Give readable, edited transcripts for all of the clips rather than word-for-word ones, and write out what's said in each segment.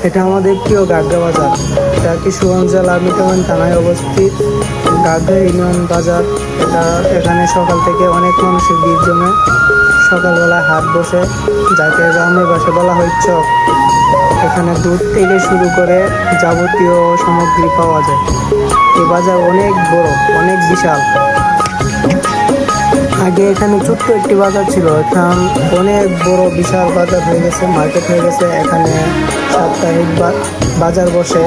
এটা আমাদের প্রিয় গাগরা বাজার। এটা কিশোরগঞ্জ জেলা মিঠামইন থানায় অবস্থিত গাগরা ইউনিয়ন বাজার। এখানে সকাল থেকে অনেক মানুষের ভিড় জমে। সকালবেলায় হাট বসে, যাকে গ্রামের ভাষায় বলা হয় চক। এখানে দুধ থেকে শুরু করে যাবতীয় সামগ্রী পাওয়া যায়। এই বাজার অনেক বড়, অনেক বিশাল। আগে এখানে ছোট্ট একটি বাজার ছিল, এখন অনেক বড় বিশাল বাজার হয়ে গেছে, মার্কেট হয়ে গেছে। এখানে সাপ্তাহিক বাজার বসে,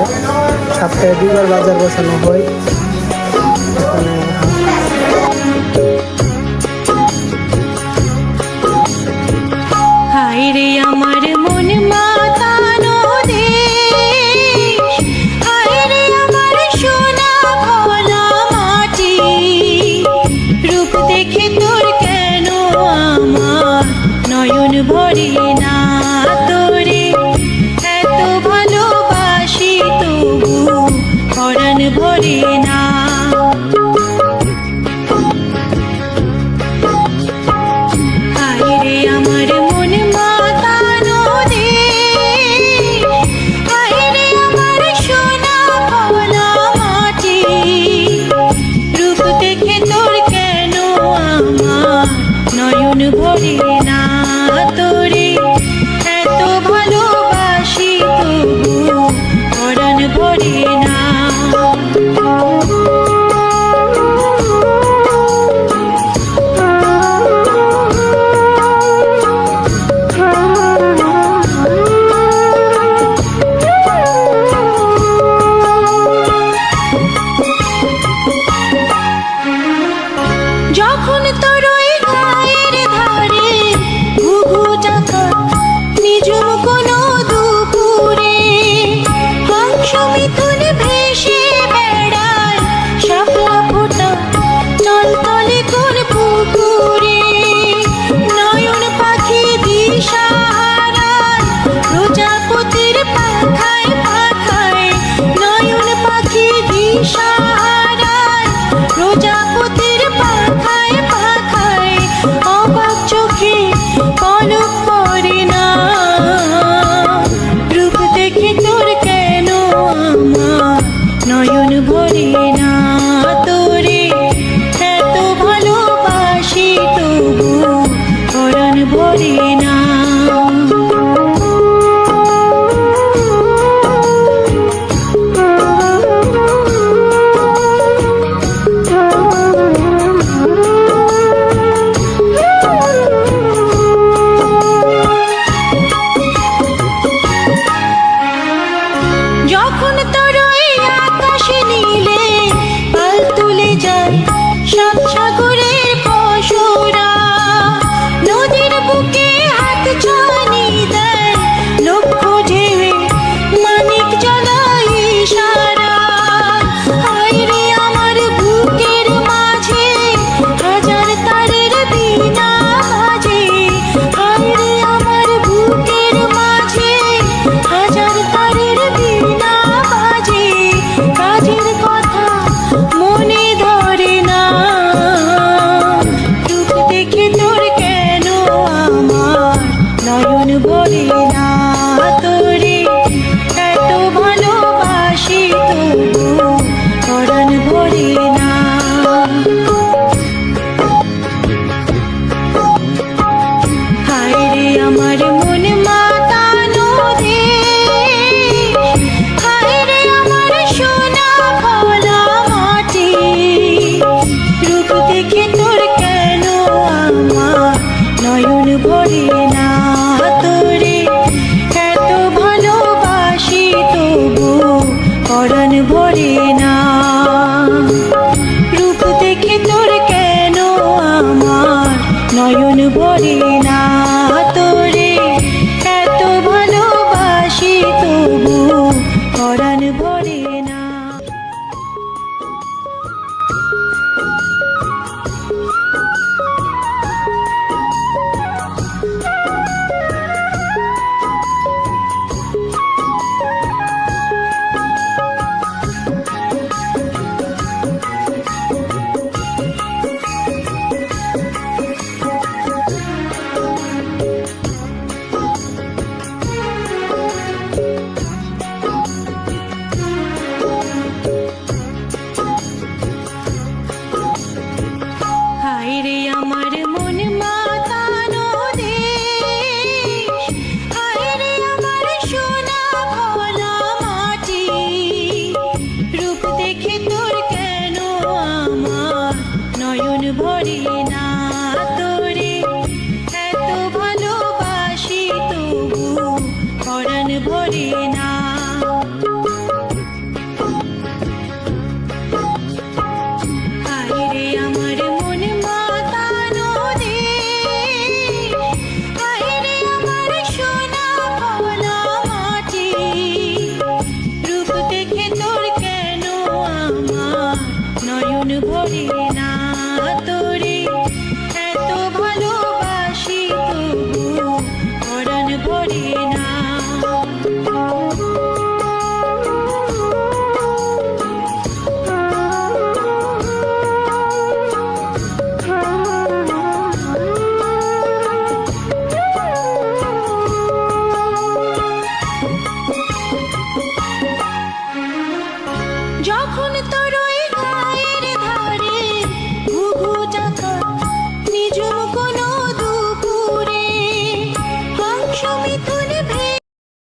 সপ্তাহে 2বার বাজার বসানো হয়। এখানে হায়রে আমার মন মাতানো দেশ, হায়রে আমার সোনা ভোলা মাটি, রূপ দেখে তোর কেন আমার নয়ন ভরে না, তোরে এত ভালোবাসি তবু পরাণ ভরে না। হায়রে আমার মন মাতা ভরে না।